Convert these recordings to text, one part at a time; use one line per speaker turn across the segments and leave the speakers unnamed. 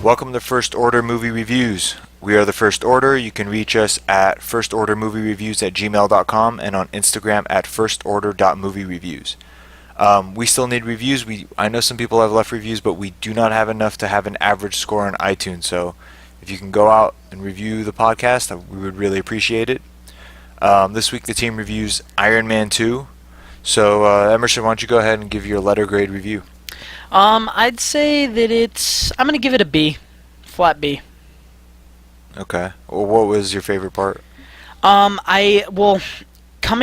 Welcome to First Order Movie Reviews. We are the First Order. You can reach us at firstordermoviereviews@gmail.com and on Instagram at firstorder.moviereviews. We still need reviews. I know some people have left reviews, but we do not have enough to have an average score on iTunes. So if you can go out and review the podcast, we would really appreciate it. This week the team reviews Iron Man 2. So Emerson, why don't you go ahead and give your letter grade review?
I'd say that I'm gonna give it a B, flat B.
Okay. Well, what was your favorite part?
Coming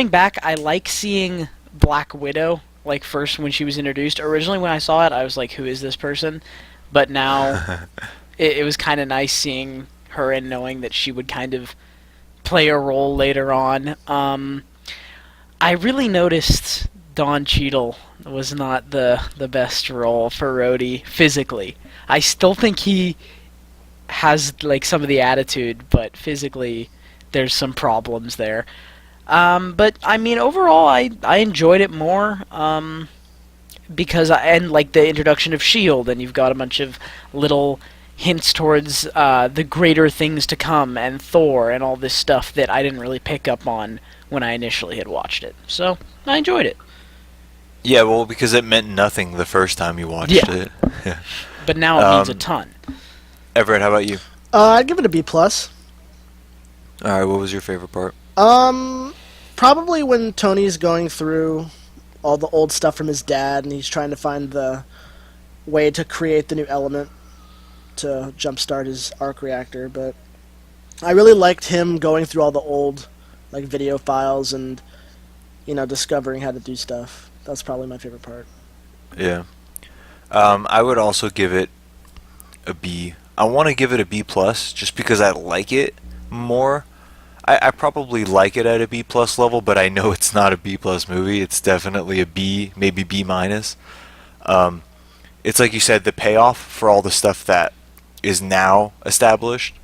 back, I like seeing Black Widow, like, first when she was introduced. Originally when I saw it, I was like, who is this person? But now, it was kind of nice seeing her and knowing that she would kind of play a role later on. I really noticed Don Cheadle was not the best role for Rhodey physically. I still think he has like some of the attitude, but physically there's some problems there. But I mean, overall, I enjoyed it more because and like the introduction of Shield, and you've got a bunch of little hints towards the greater things to come, and Thor, and all this stuff that I didn't really pick up on when I initially had watched it. So I enjoyed it.
Yeah, well, because it meant nothing the first time you watched it. Yeah.
But now it means a ton.
Everett, how about you?
I'd give it a B plus.
All right, what was your favorite part?
Probably when Tony's going through all the old stuff from his dad, and he's trying to find the way to create the new element to jumpstart his arc reactor. But I really liked him going through all the old, like, video files and, discovering how to do stuff. That's probably my favorite part.
Yeah. I would also give it a B. I want to give it a B plus just because I like it more. I probably like it at a B plus level, but I know it's not a B plus movie. It's definitely a B, maybe B minus. It's like you said, the payoff for all the stuff that is now established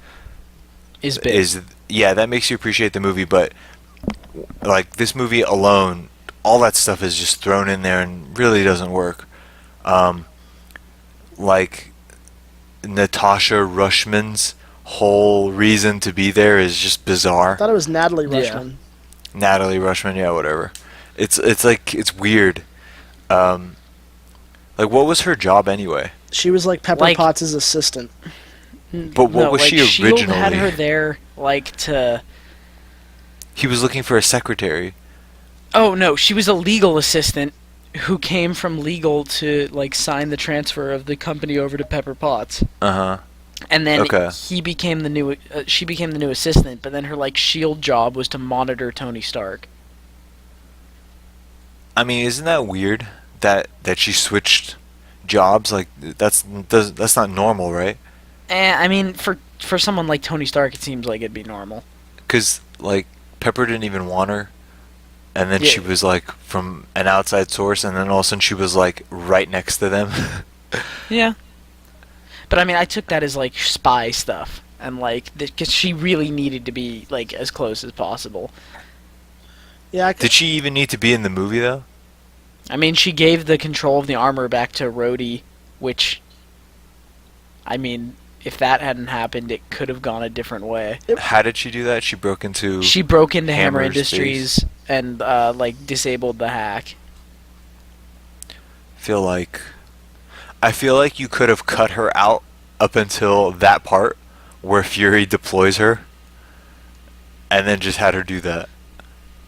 Is big.
Yeah, that makes you appreciate the movie, but like this movie alone, all that stuff is just thrown in there and really doesn't work. Like Natasha Rushman's whole reason to be there is just bizarre.
I thought it was Natalie
Yeah.
Rushman.
Natalie Rushman, yeah, whatever. It's like it's weird. Like, what was her job anyway?
She was like Pepper Potts' assistant.
But what was she
Shield
originally?
had her there, like, to...
He was looking for a secretary.
Oh, no, she was a legal assistant who came from legal to, like, sign the transfer of the company over to Pepper Potts.
Uh-huh.
And then
Okay.
he became the new, she became the new assistant, but then her, like, Shield job was to monitor Tony Stark.
I mean, isn't that weird that she switched jobs? Like, that's not normal, right?
I mean, for someone like Tony Stark, it seems like it'd be normal.
Because, like, Pepper didn't even want her. And then
Yeah.
she was, like, from an outside source, and then all of a sudden she was, like, right next to them.
Yeah. But I mean, I took that as, like, spy stuff. And, like, because she really needed to be, like, as close as possible.
Yeah,
Did she even need to be in the movie, though?
I mean, she gave the control of the armor back to Rhodey, which, I mean, if that hadn't happened, it could have gone a different way.
How did she do that? She broke into...
She broke into Hammer
Hammer's
Industries and, like, disabled the hack.
I feel like you could have cut her out up until that part where Fury deploys her, and then just had her do that.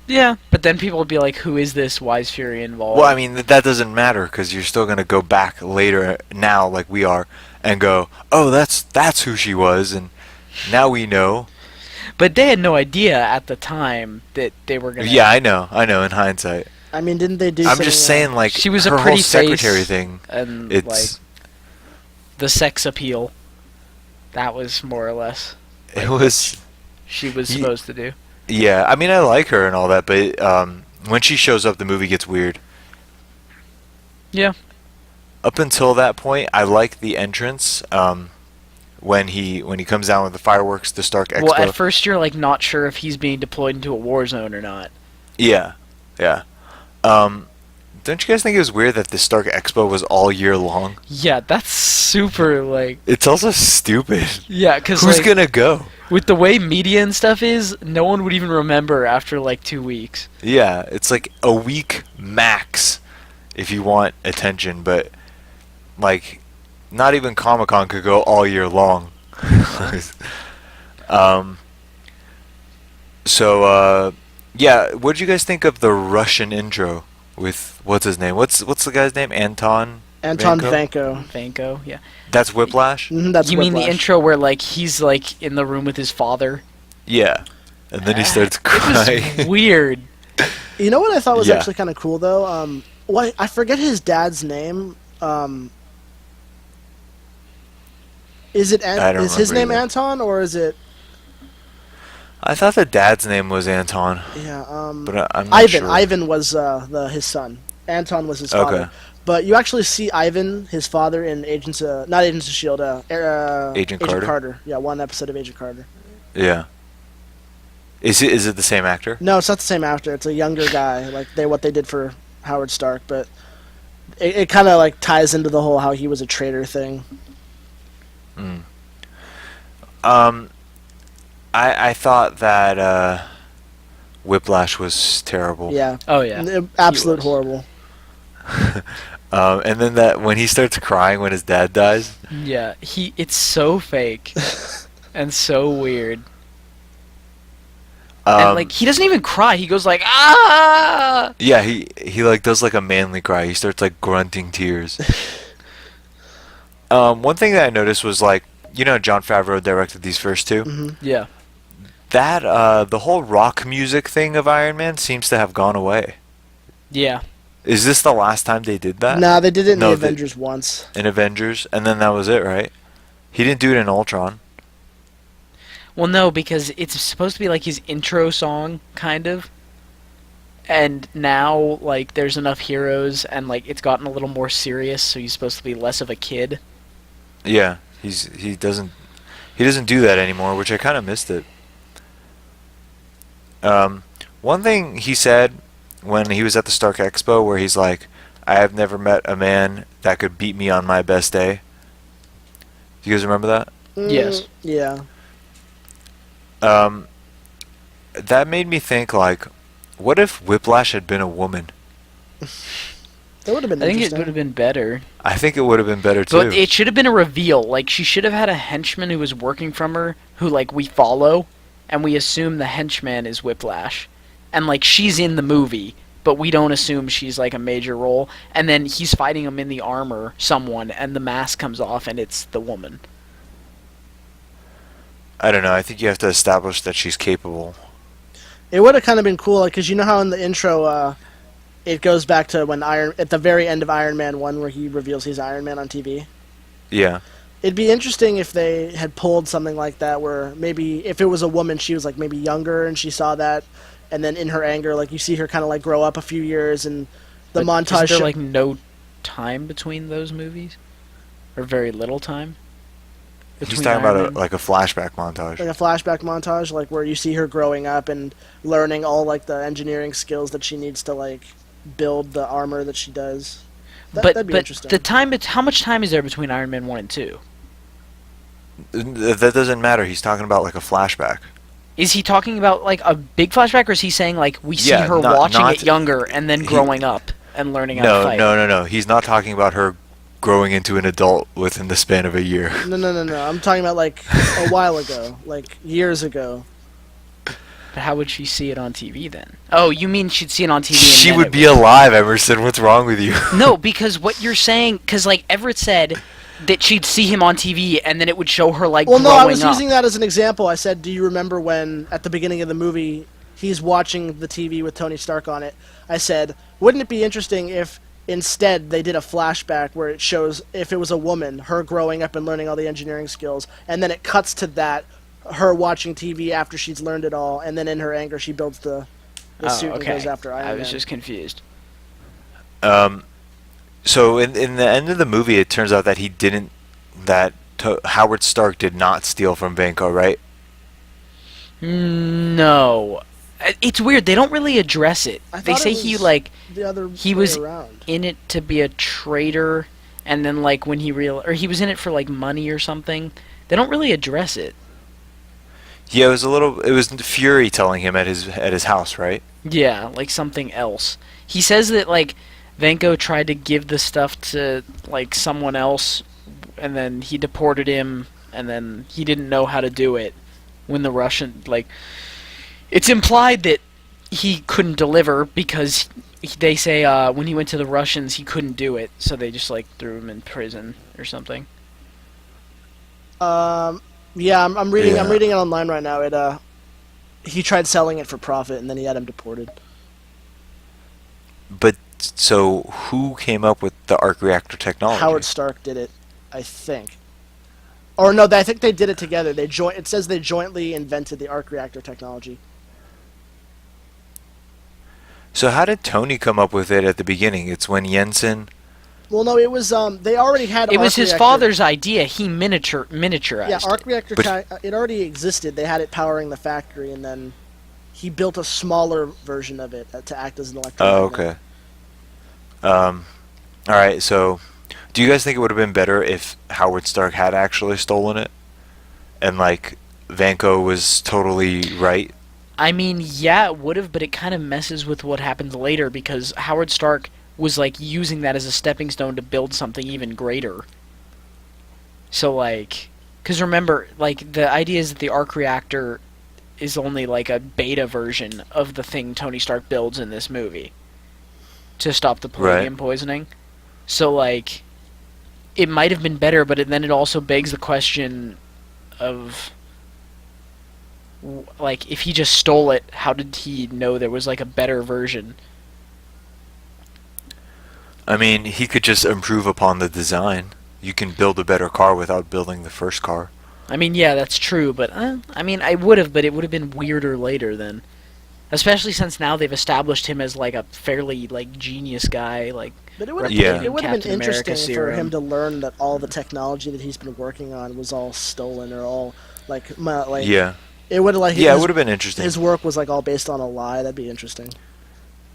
Yeah. But then people would be like, who is this? Why is Fury involved?
Well, I mean, that doesn't matter, because you're still going to go back later, now, like we are, and go, oh, that's who she was, and now we know.
But they had no idea at the time that they were going to...
Yeah, I know, in hindsight.
I mean, didn't they do
I'm
some,
just saying, like,
She was a
her whole
pretty
secretary
face,
thing,
and,
it's...
like, the sex appeal. That was more or less
It was...
she was supposed to do.
Yeah, I mean, I like her and all that, but when she shows up, the movie gets weird.
Yeah.
Up until that point, I like the entrance. When he comes down with the fireworks, the Stark Expo.
Well, at first you're, like, not sure if he's being deployed into a war zone or not.
Yeah. The Don't you guys think it was weird that the Stark Expo was all year long?
Yeah, that's super like.
It's also stupid.
Yeah, because
Who's
like,
gonna go?
with the way media and stuff is, no one would even remember after like 2 weeks.
Yeah, it's like a week max if you want attention, but like not even Comic-Con could go all year long. um yeah, what did you guys think of the Russian intro with what's his name? What's the guy's name? Anton
Vanko.
Vanko, yeah.
That's Whiplash?
That's
You mean the
Whiplash.
intro where like he's like in the room with his father?
Yeah. And then he starts
It was
crying.
weird.
You know what I thought was
Yeah.
actually kind of cool though? What I forget his dad's name. Is it
I don't
is his name
remember either.
Anton or is it
I thought the dad's name was Anton,
yeah?
but I'm not
Ivan.
sure.
Ivan was his son. Anton was his father.
Okay.
But you actually see Ivan, his father, in not Agents of Shield,
Agent Carter?
Yeah, one episode of Agent Carter.
Yeah. Is it the same actor?
No, it's not the same actor. It's a younger guy, like what they did for Howard Stark. But it kind of like ties into the whole how he was a traitor thing.
I thought that Whiplash was terrible.
Yeah.
Oh yeah.
Absolute
was.
horrible.
And then that when he starts crying when his dad dies.
Yeah, it's so fake and so weird. And like he doesn't even cry. He goes like ah.
Yeah, he like does like a manly cry. He starts like grunting tears. One thing that I noticed was like, you know, Jon Favreau directed these first two.
Mm-hmm.
Yeah.
That the whole rock music thing of Iron Man seems to have gone away.
Yeah.
Is this the last time they did that?
Nah, they did it in
No,
the
they-
Avengers once.
In Avengers, and then that was it, right? He didn't do it in Ultron.
Well, no, because it's supposed to be like his intro song, kind of. And now, like, there's enough heroes, and like it's gotten a little more serious, so he's supposed to be less of a kid.
Yeah, he doesn't do that anymore, which I kind of missed it. One thing he said when he was at the Stark Expo, where he's like, "I have never met a man that could beat me on my best day." Do you guys remember that?
Yes.
Yeah.
That made me think like, what if Whiplash had been a woman?
That would have been
I think it
interesting.
would have been better.
I think it would have been better too.
But it should have been a reveal. Like, she should have had a henchman who was working from her, who, like, we follow, and we assume the henchman is Whiplash. And, like, she's in the movie, but we don't assume she's, like, a major role. And then he's fighting him in the armor, someone, and the mask comes off, and it's the woman.
I don't know. I think you have to establish that she's capable.
It would have kind of been cool, like, because you know how in the intro, it goes back to when at the very end of Iron Man 1 where he reveals he's Iron Man on TV.
Yeah.
It'd be interesting if they had pulled something like that where maybe if it was a woman, she was like maybe younger and she saw that, and then in her anger, like you see her kind of like grow up a few years and the
But
montage.
Is there, like, no time between those movies? Or very little time?
He's
Between
talking
Iron
about
Man?
like a flashback montage.
like a flashback montage, like where you see her growing up and learning all like the engineering skills that she needs to like build the armor that she does. That'd be interesting.
the time, how much time is there between Iron Man 1 and 2?
That doesn't matter. He's talking about like a flashback.
Is he talking about like a big flashback, or is he saying like we see
Yeah,
her
not-
watching
not-
it younger and then growing up and learning how to
No,
fight?
no. He's not talking about her growing into an adult within the span of a year.
No. I'm talking about like a while ago, like years ago.
But how would she see it on TV then? Oh, you mean she'd see it on TV? And
She
then
would
it
be alive, Emerson. What's wrong with you?
No, because what you're saying, because like Everett said that she'd see him on TV and then it would show her like
Well, no,
growing
I was
up.
using that as an example. I said, do you remember when at the beginning of the movie he's watching the TV with Tony Stark on it? I said, wouldn't it be interesting if instead they did a flashback where it shows if it was a woman, her growing up and learning all the engineering skills, and then it cuts to that, her watching TV after she's learned it all, and then in her anger she builds the suit and goes after Iron Man.
I was just confused.
So in the end of the movie, it turns out that he didn't. Howard Stark did not steal from Vanko, right?
No. It's weird. They don't really address it.
I
They
thought
say
it
he
was
like
the other
he
way
was
around.
in it to be a traitor, and then like when he was in it for like money or something. They don't really address it.
Yeah, it was Fury telling him at his house, right?
Yeah, like something else. He says that like Vanko tried to give the stuff to like someone else, and then he deported him, and then he didn't know how to do it when the Russian like. It's implied that he couldn't deliver because they say when he went to the Russians he couldn't do it, so they just like threw him in prison or something.
Yeah, I'm reading. I'm
Yeah.
reading it online right now. He tried selling it for profit, and then he had him deported.
But so who came up with the arc reactor technology?
Howard Stark did it, I think. Or no, I think they did it together. It says they jointly invented the arc reactor technology.
So how did Tony come up with it at the beginning? It's when Jensen.
Well, no, it was they already had.
It was
arc
his
reactor.
father's idea. He miniaturized
Yeah, arc
it.
reactor.
But-
It already existed. They had it powering the factory, and then he built a smaller version of it to act as an electromagnet.
Oh, okay. All right. So, do you guys think it would have been better if Howard Stark had actually stolen it, and like Vanko was totally right?
I mean, yeah, it would have, but it kind of messes with what happens later because Howard Stark was like using that as a stepping stone to build something even greater. So like, because remember, like the idea is that the arc reactor is only like a beta version of the thing Tony Stark builds in this movie to stop the palladium poisoning. So like, it might have been better, but then it also begs the question of like if he just stole it, how did he know there was like a better version?
I mean, he could just improve upon the design. You can build a better car without building the first car.
I mean, yeah, that's true, but I mean, I would have, but it would have been weirder later then. Especially since now they've established him as like a fairly like genius guy, like
But it would have
Yeah.
it would have been
Captain America
interesting for
serum.
him to learn that all the technology that he's been working on was all stolen or all like
Yeah.
it would have like
Yeah, it
his,
would have been interesting.
his work was like all based on a lie. That'd be interesting.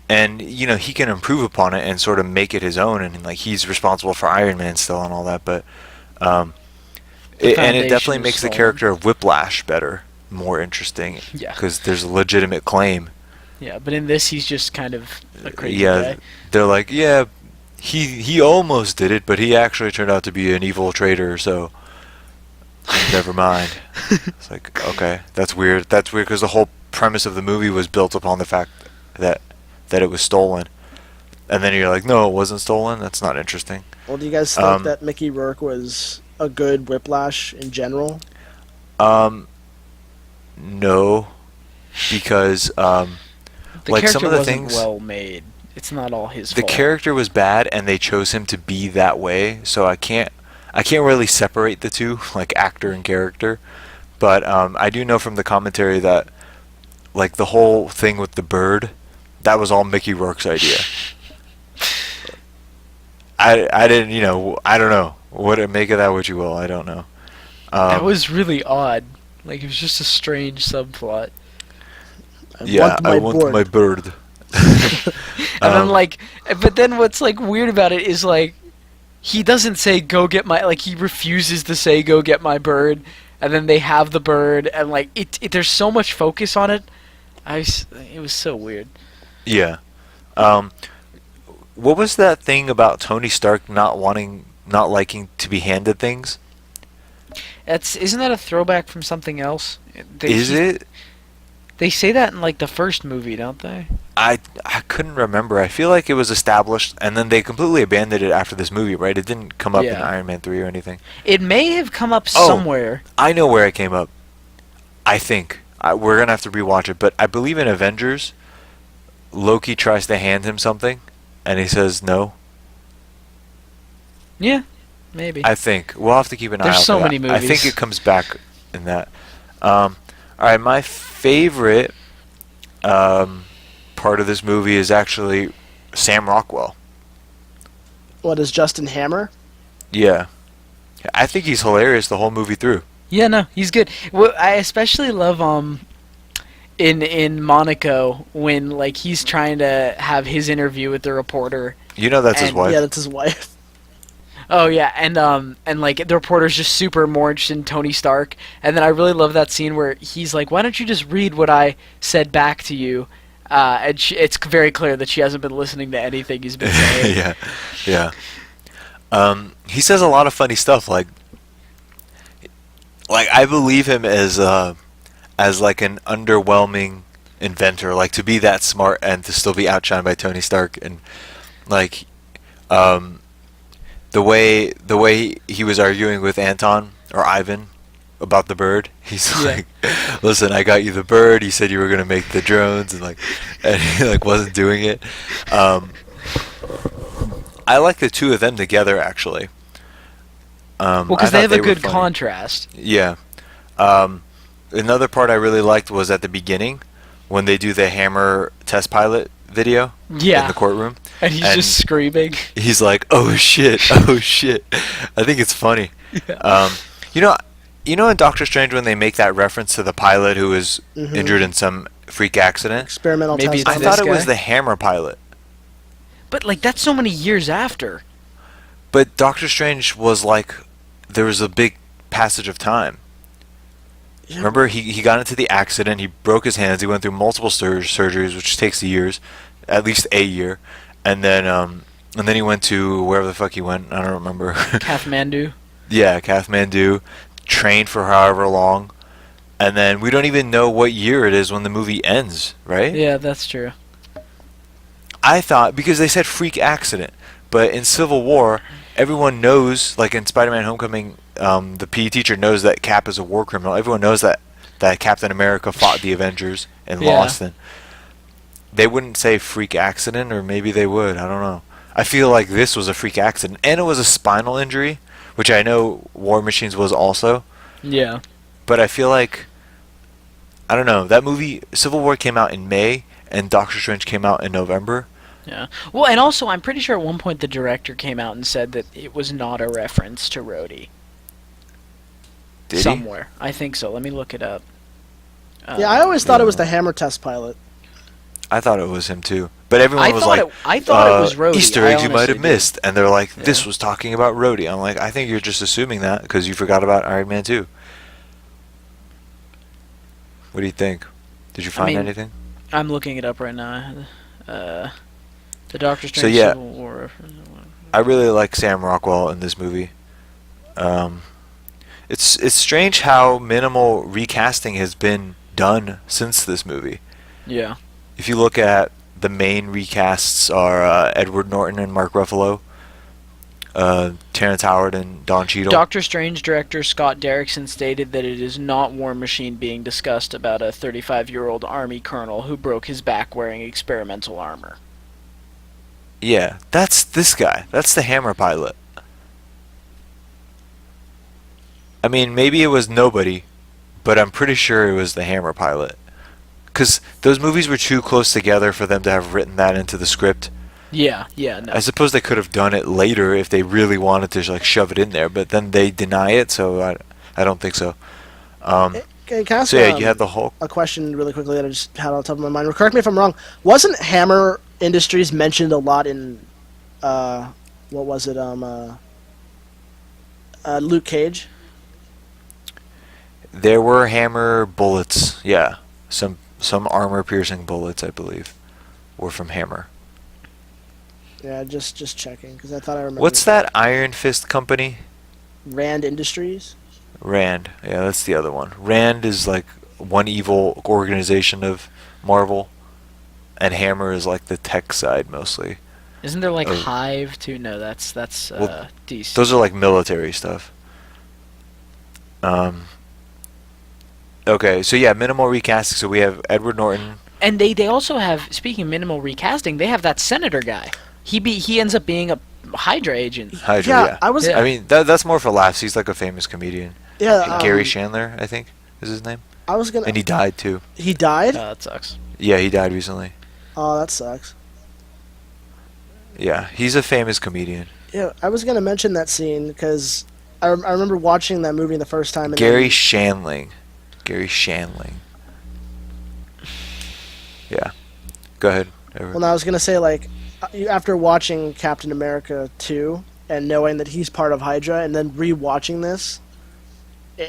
And you know, he can improve upon it and sort of make it his own, and like he's responsible for Iron Man still and all that. But and it
foundation
definitely
is
makes the
solid.
character of Whiplash better, more interesting.
Yeah.
Because there's a legitimate claim.
yeah. But in this, he's just kind of a crazy
Yeah,
guy.
they're like, yeah, he almost did it, but he actually turned out to be an evil traitor. So never mind. It's like, okay, that's weird. That's weird because the whole premise of the movie was built upon the fact that it was stolen, and then you're like, no, it wasn't stolen. That's not interesting.
Well, do you guys think
Um,
that Mickey Rourke was a good Whiplash in general?
No, because
The
like
character
some of the
wasn't
things,
well made. It's not all his
the
fault.
character was bad, and they chose him to be that way. So I can't really separate the two, like actor and character. But I do know from the commentary that like the whole thing with the bird, that was all Mickey Rourke's idea. I didn't, you know, I don't know. What make of that what you will, I don't know.
That was really odd. Like it was just a strange subplot.
I want my bird.
And then like, but then what's like weird about it is like, he doesn't say go get my like he refuses to say go get my bird, and then they have the bird and like there's so much focus on it. It was so weird.
Yeah. What was that thing about Tony Stark not liking to be handed things?
Isn't that a throwback from something else?
Is it?
They say that in like the first movie, don't they?
I couldn't remember. I feel like it was established, and then they completely abandoned it after this movie, right? It didn't come up in
Yeah.
Iron Man 3 or anything.
It may have come up
Oh.
somewhere.
I know where it came up. I think. We're going to have to rewatch it, but I believe in Avengers, Loki tries to hand him something, and he says no.
Yeah, maybe.
I think. We'll have to keep an eye
There's
out
so
for
many
that. I think
movies.
it comes back in that. Alright, my favorite part of this movie is actually Sam Rockwell.
What is Justin Hammer?
Yeah. I think he's hilarious the whole movie through.
Yeah, no, he's good. Well, I especially love in Monaco when like he's trying to have his interview with the reporter.
You know that's his
And-
wife.
Yeah, that's his wife.
Oh yeah, and like the reporter's just super more interested in Tony Stark, and then I really love that scene where he's like, "Why don't you just read what I said back to you?" And it's very clear that she hasn't been listening to anything he's been saying.
Yeah, yeah. He says a lot of funny stuff. Like I believe him as like an underwhelming inventor. Like to be that smart and to still be outshined by Tony Stark, and like, the way he was arguing with Anton or Ivan about the bird. He's
Yeah.
like, "Listen, I got you the bird. You said you were gonna make the drones," and he like wasn't doing it. I like the two of them together actually.
Well,
I
because they
thought
have a
were
good
funny.
contrast.
Yeah. Another part I really liked was at the beginning when they do the Hammer test pilot video in
Yeah,
the courtroom.
and he's
and
just screaming.
He's like, "Oh shit, oh shit." I think it's funny. You know in Doctor Strange when they make that reference to the pilot who was
Mhm.
injured in some freak accident?
Experimental
Maybe
test.
it's
I
this
thought it was
guy?
the Hammer pilot.
But like that's so many years after.
But Doctor Strange was like, there was a big passage of time.
Yeah.
Remember, he got into the accident, he broke his hands, he went through multiple surgeries, which takes years, at least a year, and then he went to wherever the fuck he went, I don't remember.
Kathmandu.
Yeah, Kathmandu, trained for however long, and then we don't even know what year it is when the movie ends, right?
Yeah, that's true.
I thought, because they said freak accident, but in Civil War, everyone knows, like in Spider-Man Homecoming, the PE teacher knows that Cap is a war criminal. Everyone knows that Captain America fought the Avengers and
Yeah.
lost. And they wouldn't say freak accident, or maybe they would. I don't know. I feel like this was a freak accident, and it was a spinal injury, which I know War Machines was also.
Yeah.
But I feel like, I don't know, that movie, Civil War came out in May, and Doctor Strange came out in November.
Yeah. Well, and also, I'm pretty sure at one point the director came out and said that it was not a reference to Rhodey.
Did he?
Somewhere. I think so. Let me look it up.
Yeah, I always thought it was
yeah.
the Hammer test pilot.
I thought it was him too. But everyone was like,
I thought it was Rhodey.
Easter
I
eggs you might
honestly
have
did.
missed. And they're like, this
Yeah.
was talking about Rhodey. I'm like, I think you're just assuming that because you forgot about Iron Man 2. What do you think? Did you find
mean,
anything?
I'm looking it up right now. The Doctor Strange
yeah.
Civil War reference.
I really like Sam Rockwell in this movie. It's strange how minimal recasting has been done since this movie.
Yeah.
If you look at the main recasts are Edward Norton and Mark Ruffalo, Terrence Howard and Don Cheadle.
Doctor Strange director Scott Derrickson stated that it is not War Machine being discussed about a 35-year-old Army colonel who broke his back wearing experimental armor.
Yeah, that's this guy. That's the Hammer pilot. I mean, maybe it was nobody, but I'm pretty sure it was the Hammer pilot. Because those movies were too close together for them to have written that into the script.
Yeah, no.
I suppose they could have done it later if they really wanted to like shove it in there, but then they deny it, so I don't think so.
Okay, can I ask
So yeah, you had the Hulk.
a question really quickly that I just had on top of my mind? Correct me if I'm wrong. Wasn't Hammer Industries mentioned a lot in, what was it, Luke Cage?
There were Hammer bullets. Yeah, some armor-piercing bullets, I believe, were from Hammer.
Yeah, just checking, because I thought I remember.
What's that Iron Fist company?
Rand Industries?
Rand. Yeah, that's the other one. Rand is like one evil organization of Marvel, and Hammer is like the tech side mostly.
Isn't there like
Oh.
Hive too? No, that's
Well,
DC.
Those are like military stuff. Okay, so yeah, minimal recasting. So we have Edward Norton.
And they also have, speaking of minimal recasting, they have that senator guy. He ends up being a Hydra agent.
Hydra,
Yeah,
yeah.
I was.
Yeah.
I mean, that's more for laughs. He's like a famous comedian.
Yeah,
Gary Chandler, I think, is his name.
I was gonna.
And he died too.
He died?
That sucks.
Yeah, he died recently.
Oh, that sucks.
Yeah, he's a famous comedian.
Yeah, I was gonna mention that scene because I remember watching that movie the first time. And
Gary
then-
Shandling. Gary Shandling. Go ahead. Edward.
Well, I was gonna say like after watching Captain America 2 and knowing that he's part of Hydra, and then rewatching this,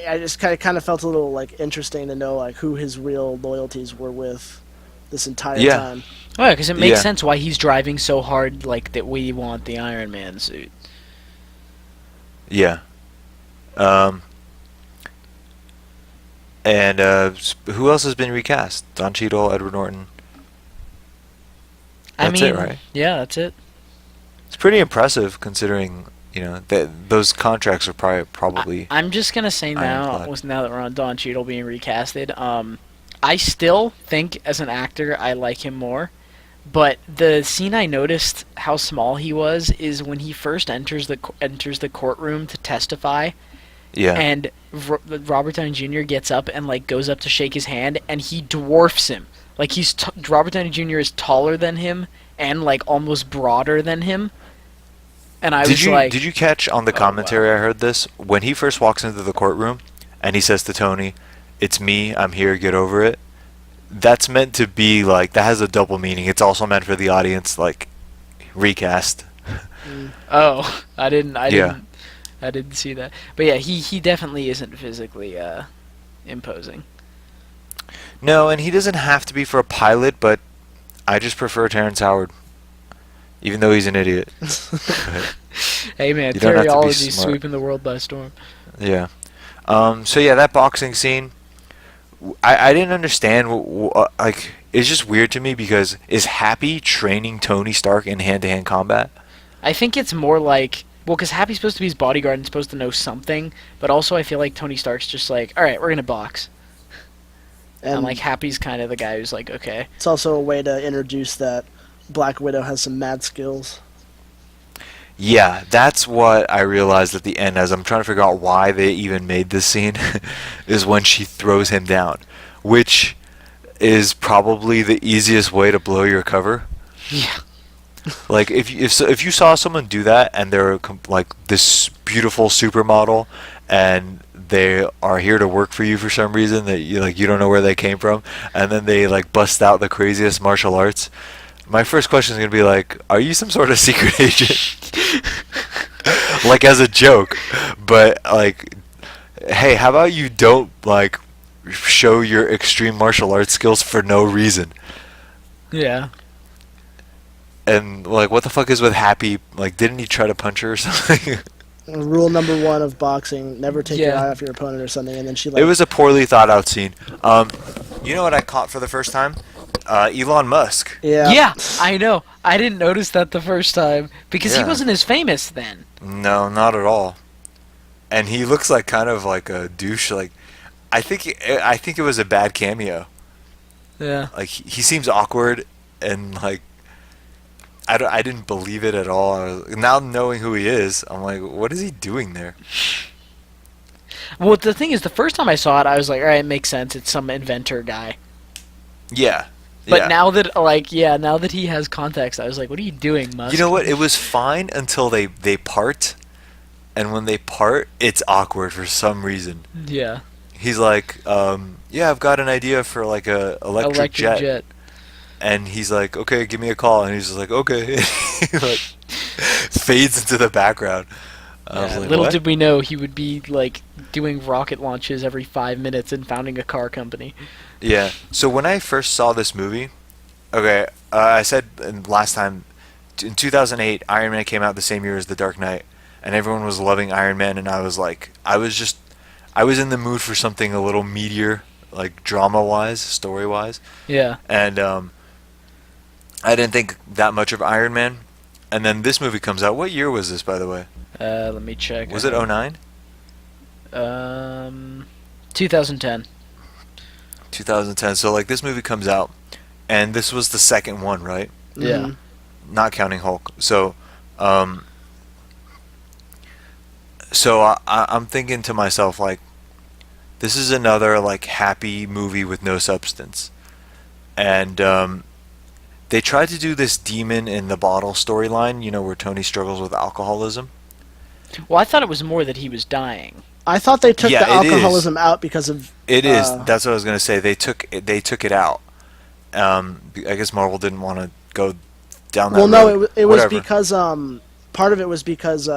I just kind of felt a little like interesting to know like who his real loyalties were with this entire
Yeah.
time.
Oh, yeah, because it makes
Yeah.
sense why he's driving so hard, like, that we want the Iron Man suit.
Yeah. Um, and who else has been recast? Don Cheadle, Edward Norton.
I
That's
mean,
it, right?
yeah, that's it.
It's pretty impressive considering that those contracts are probably.
I'm just gonna say
Ironclad.
now that we're on Don Cheadle being recasted, I still think as an actor I like him more. But the scene I noticed how small he was is when he first enters the courtroom to testify,
Yeah.
and Robert Downey Jr. gets up and like goes up to shake his hand, and he dwarfs him. Like Robert Downey Jr. is taller than him and like almost broader than him. And I was like,
did you catch on the
Oh,
commentary? I heard this when he first walks into the courtroom, and he says to Tony, "It's me. I'm here. Get over it." That's meant to be like that has a double meaning. It's also meant for the audience, like recast.
oh, I
Yeah.
didn't see that. But yeah, he definitely isn't physically imposing.
No, and he doesn't have to be for a pilot, but I just prefer Terrence Howard, even though he's an idiot.
Hey man,
You don't have to be
Teriology
smart.
sweeping the world by storm.
Yeah. So yeah, that boxing scene, I didn't understand. Like, it's just weird to me because is Happy training Tony Stark in hand-to-hand combat?
I think it's more like, well, because Happy's supposed to be his bodyguard and supposed to know something, but also I feel like Tony Stark's just like, all right, we're gonna box. And like Happy's kind of the guy who's like, okay.
It's also a way to introduce that Black Widow has some mad skills.
Yeah, that's what I realized at the end as I'm trying to figure out why they even made this scene, is when she throws him down, which is probably the easiest way to blow your cover.
Yeah.
Like if you saw someone do that and they're like this beautiful supermodel and they are here to work for you for some reason that you don't know where they came from, and then they like bust out the craziest martial arts, my first question is gonna be like, are you some sort of secret agent? Like as a joke, but like, hey, how about you don't like show your extreme martial arts skills for no reason?
Yeah.
And like, what the fuck is with Happy? Like, didn't he try to punch her or something?
Rule number 1 of boxing: never take your
Yeah.
eye off your opponent or something. And then she like,
It was a poorly thought out scene. You know what I caught for the first time? Elon Musk.
yeah,
Yeah, I know. I didn't notice that the first time because he
Yeah.
wasn't as famous then.
No, not at all. And he looks like kind of like a douche. Like, I think it was a bad cameo.
Yeah.
Like he seems awkward and like I didn't believe it at all. Now knowing who he is, I'm like, what is he doing there?
Well, the thing is, the first time I saw it, I was like, all right, it makes sense. It's some inventor guy.
Yeah.
But
yeah.
now that, now that he has context, I was like, what are you doing, Musk?
You know what? It was fine until they part, and when they part, it's awkward for some reason.
Yeah.
He's like, yeah, I've got an idea for like a electric jet. And he's like, okay, give me a call. And he's just like, okay. He, like, fades into the background. I was
Yeah,
like,
little
what?
did we know he would be like doing rocket launches every 5 minutes and founding a car company.
Yeah. So when I first saw this movie, okay, I said last time, in 2008, Iron Man came out the same year as The Dark Knight, and everyone was loving Iron Man, and I was like, I was in the mood for something a little meatier, like drama-wise, story-wise,
Yeah.
and I didn't think that much of Iron Man. And then this movie comes out. What year was this, by the way?
Let me check.
Was it 09?
2010.
2010. So like this movie comes out, and this was the second one, right?
Yeah.
Mhm.
Not counting Hulk. So, I'm thinking to myself like, this is another like happy movie with no substance, and they tried to do this demon in the bottle storyline, where Tony struggles with alcoholism.
Well, I thought it was more that he was dying.
I thought they took
Yeah,
the
it is.
alcoholism out because of
It is.
Uh,
That's what I was gonna say. They took it out, I guess Marvel didn't want to go down that
Well, no,
road.
it was
Whatever.
because part of it was because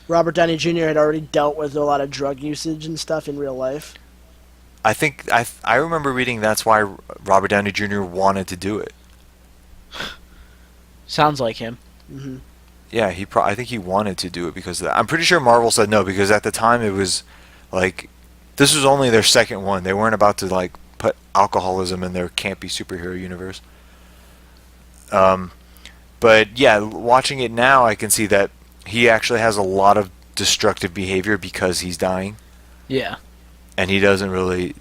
Robert Downey Jr. had already dealt with a lot of drug usage and stuff in real life.
I think I remember reading that's why Robert Downey Jr. wanted to do it.
Sounds like him.
Hmm.
Yeah, I think he wanted to do it because of that. I'm pretty sure Marvel said no because at the time it was like this was only their second one. They weren't about to like put alcoholism in their campy superhero universe. Um, but yeah, watching it now, I can see that he actually has a lot of destructive behavior because he's dying,
Yeah.
and he doesn't really,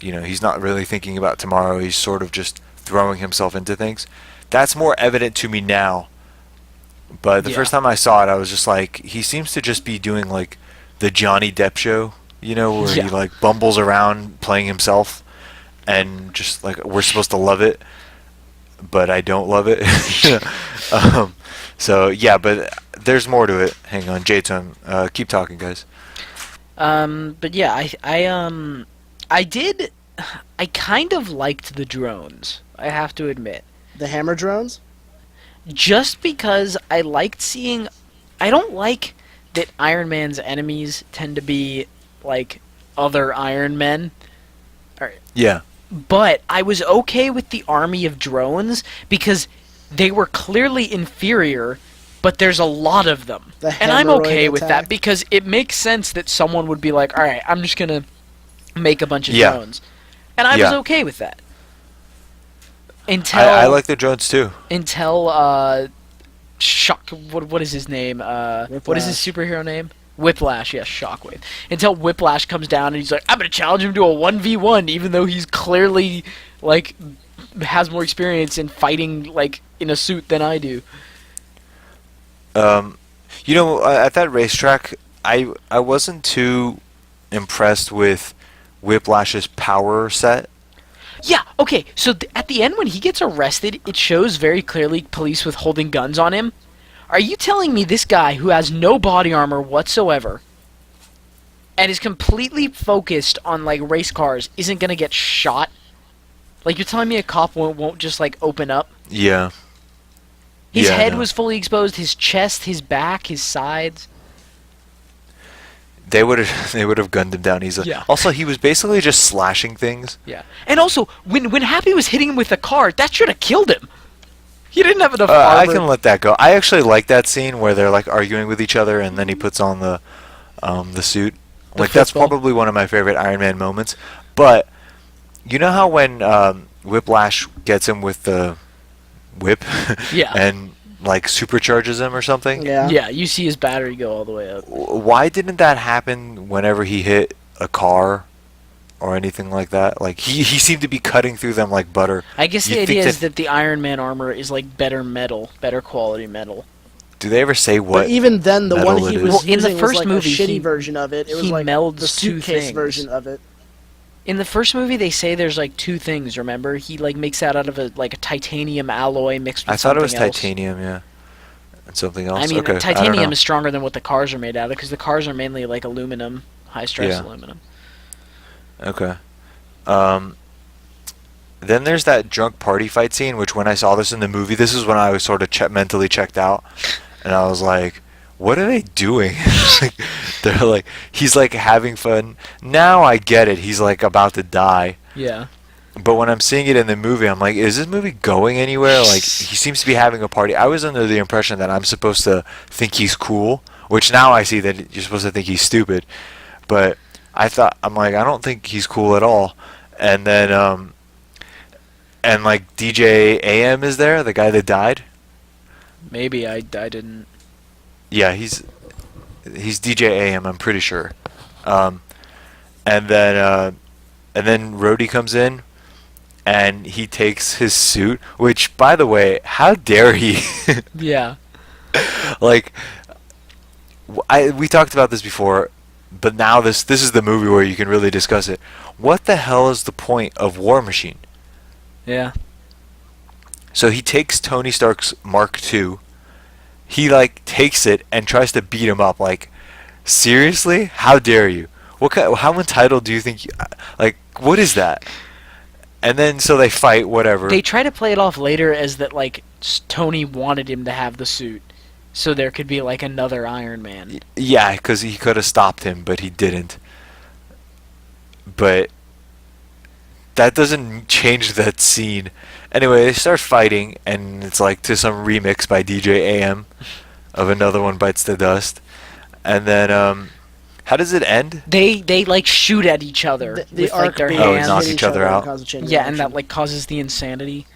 he's not really thinking about tomorrow. He's sort of just throwing himself into things. That's more evident to me now. But the
Yeah.
first time I saw it, I was just like, he seems to just be doing like the Johnny Depp show, where
Yeah.
he like bumbles around playing himself, and just like we're supposed to love it, but I don't love it. um, so yeah, but there's more to it. Hang on, J-Tone, keep talking, guys.
But yeah, I kind of liked the drones. I have to admit,
The hammer drones.
just because I liked seeing. I don't like that Iron Man's enemies tend to be like other Iron Men.
Yeah,
But I was okay with the army of drones because they were clearly inferior, but there's a lot of them.
The
And I'm
hemorrhoid
okay with
attack.
that because it makes sense that someone would be like, alright, I'm just gonna make a bunch of
Yeah.
drones. And I was
Yeah.
okay with that. Until
I like the drones too.
Shock what is his name? What is
Whiplash.
his superhero name? Whiplash, yes, Shockwave. Until Whiplash comes down and he's like, I'm gonna challenge him to a 1v1, even though he's clearly like has more experience in fighting like in a suit than I do.
At that racetrack, I wasn't too impressed with Whiplash's power set.
Yeah, okay, so at the end when he gets arrested, it shows very clearly police with holding guns on him. Are you telling me this guy who has no body armor whatsoever and is completely focused on like race cars isn't gonna get shot? Like you're telling me a cop won't just like open up?
Yeah.
His
Yeah, I
head
know.
was fully exposed, his chest, his back, his sides.
They would have gunned him down easily.
Yeah.
Also, he was basically just slashing things.
Yeah. And also, when Happy was hitting him with the car, that should have killed him. He didn't have enough
I
armor.
can let that go. I actually like that scene where they're like arguing with each other, and then he puts on the suit.
The
Like that's
football.
probably one of my favorite Iron Man moments. But you know how when Whiplash gets him with the whip,
Yeah.
and like supercharges him or something?
Yeah.
Yeah, you see his battery go all the way up.
Why didn't that happen whenever he hit a car or anything like that? Like he seemed to be cutting through them like butter.
I guess the
You'd think
idea is that the Iron Man armor is like better metal, better quality metal.
Do they ever say what?
But even then, the
metal
one
it
he
is?
was
Well, in the
using
first
was like
movie,
a shitty
he-
version of it. It was
he
like
melds
the
two
suitcase
things.
version of it.
In the first movie, they say there's like two things. Remember, he like makes that out of a titanium alloy mixed with
I thought it was
something else.
titanium, yeah, and something else.
I mean,
okay, I don't
titanium
know.
is stronger than what the cars are made out of because the cars are mainly like aluminum, high stress
Yeah.
aluminum.
Okay. Then there's that drunk party fight scene, which when I saw this in the movie, this is when I was sort of mentally checked out, and I was like, "What are they doing?" Like, they're like, he's like having fun. Now I get it. He's like about to die.
Yeah.
But when I'm seeing it in the movie, I'm like, is this movie going anywhere? Like, he seems to be having a party. I was under the impression that I'm supposed to think he's cool, which now I see that you're supposed to think he's stupid. But I'm like, I don't think he's cool at all. And then, and like DJ AM is there, the guy that died.
Maybe I didn't.
Yeah, he's DJ AM, I'm pretty sure. And then Rhodey comes in, and he takes his suit. Which, by the way, how dare he?
Yeah.
Like, we talked about this before, but now this is the movie where you can really discuss it. What the hell is the point of War Machine?
Yeah.
So he takes Tony Stark's Mark II. He like takes it and tries to beat him up. Like, seriously? How dare you? How entitled do you think? Like, what is that? And then so they fight, whatever.
They try to play it off later as that like Tony wanted him to have the suit, so there could be like another Iron Man.
Yeah, because he could have stopped him, but he didn't. But that doesn't change that scene. Anyway, they start fighting, and it's like to some remix by DJ AM of Another One Bites the Dust. And then, how does it end?
They like shoot at each other
The
with like
arc
their
beam
Oh,
hands.
knock
hit
each other
and
out.
cause a chain
Yeah, and that
reaction.
like causes the insanity.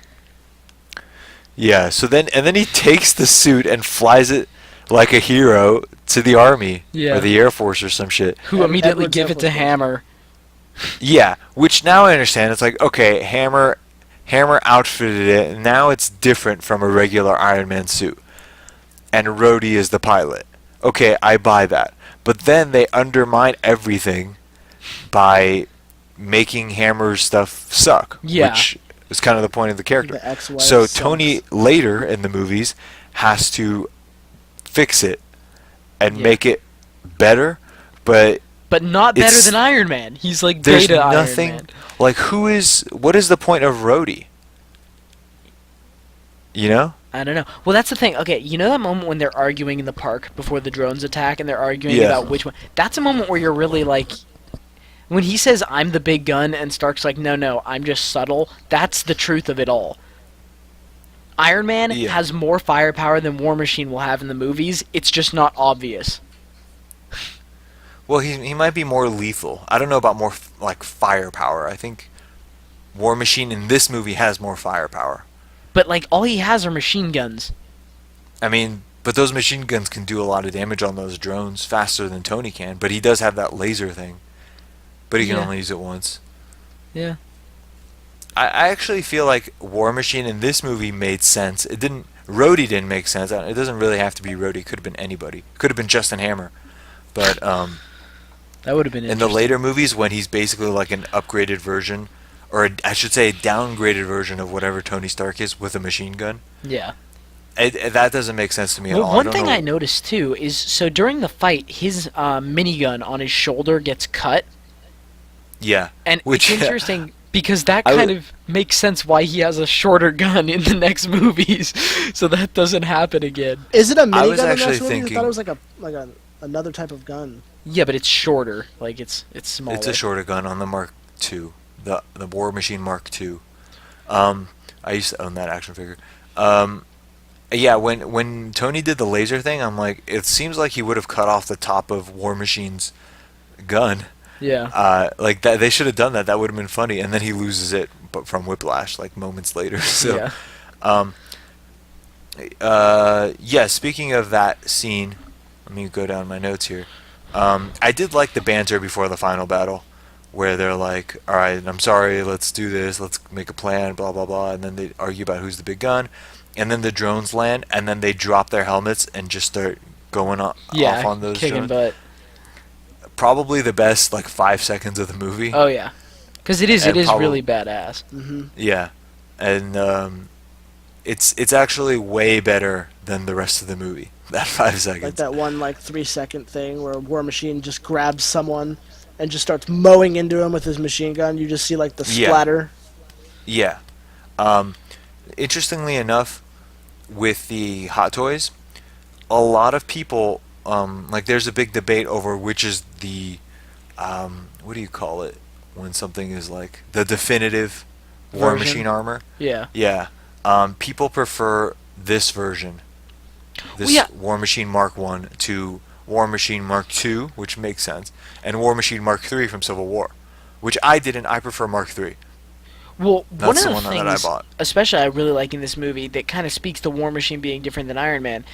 Yeah, so then, and then he takes the suit and flies it like a hero to the army.
Yeah.
Or the Air Force or some shit.
Who immediately
Edward's
give
Air
it to
Force Base.
Hammer.
Yeah, which now I understand. It's like, okay, Hammer outfitted it, and now it's different from a regular Iron Man suit. And Rhodey is the pilot. Okay, I buy that. But then they undermine everything by making Hammer's stuff suck.
Yeah.
Which is kind of the point of the character.
The ex-wife
So
sucks.
Tony, later in the movies, has to fix it and
Yeah.
make it better, but
But not better
It's-
than Iron Man. He's like
there's
beta
nothing
Iron Man.
like what is the point of Rhodey? You know?
I don't know. Well, that's the thing. Okay, you know that moment when they're arguing in the park before the drones attack, and they're arguing
Yeah.
about which one? That's a moment where you're really like, when he says "I'm the big gun" and Stark's like, "No, I'm just subtle." That's the truth of it all. Iron Man
Yeah.
has more firepower than War Machine will have in the movies. It's just not obvious.
Well, he might be more lethal. I don't know about more like firepower. I think War Machine in this movie has more firepower.
But like, all he has are machine guns.
I mean, but those machine guns can do a lot of damage on those drones faster than Tony can. But he does have that laser thing. But he can
Yeah.
only use it once.
Yeah.
I actually feel like War Machine in this movie made sense. It didn't. Rhodey didn't make sense. It doesn't really have to be Rhodey. It could have been anybody. Could have been Justin Hammer. But
That would have been
in the
interesting.
later movies, when he's basically like an upgraded version, or I should say a downgraded version of whatever Tony Stark is with a machine gun,
Yeah.
that doesn't make sense to me at
Well,
all.
one
don't
thing
know-
I noticed too is so during the fight, his minigun on his shoulder gets cut,
Yeah.
and
Which-
it's interesting because that
I
kind
would-
of makes sense why he has a shorter gun in the next movies, so that doesn't happen again.
Is it a minigun
I
in
was
the
actually
next movie? I
thinking-
thought it was like another type of gun.
Yeah, but it's shorter. Like it's smaller.
It's a shorter gun on the Mark II, the War Machine Mark II. I used to own that action figure. Yeah, when Tony did the laser thing, I'm like, it seems like he would have cut off the top of War Machine's gun.
Yeah.
Like that, they should have done that. That would have been funny. And then he loses it, but from Whiplash, like moments later. So,
yeah.
yeah. Speaking of that scene, let me go down my notes here. I did like the banter before the final battle, where they're like, "All right, I'm sorry, let's do this, let's make a plan, blah blah blah," and then they argue about who's the big gun, and then the drones land, and then they drop their helmets and just start going off on those
kicking
drones.
butt.
Probably the best like 5 seconds of the movie.
Oh yeah, because it is
And
really badass.
Yeah, and it's actually way better than the rest of the movie. That 5 seconds.
Like that one 3-second thing where War Machine just grabs someone and just starts mowing into him with his machine gun. You just see like the
Yeah.
splatter.
Yeah. Interestingly enough, with the Hot Toys, a lot of people like there's a big debate over which is the what do you call it when something is like the definitive War
Version?
Machine armor?
Yeah.
Yeah. People prefer this version, this
Well, yeah.
War Machine Mark 1 to War Machine Mark 2, which makes sense, and War Machine Mark 3 from Civil War, which I didn't. I prefer Mark 3.
Well, one
That's
of
the
the
one that I
things,
bought.
especially I really like in this movie, that kind of speaks to War Machine being different than Iron Man.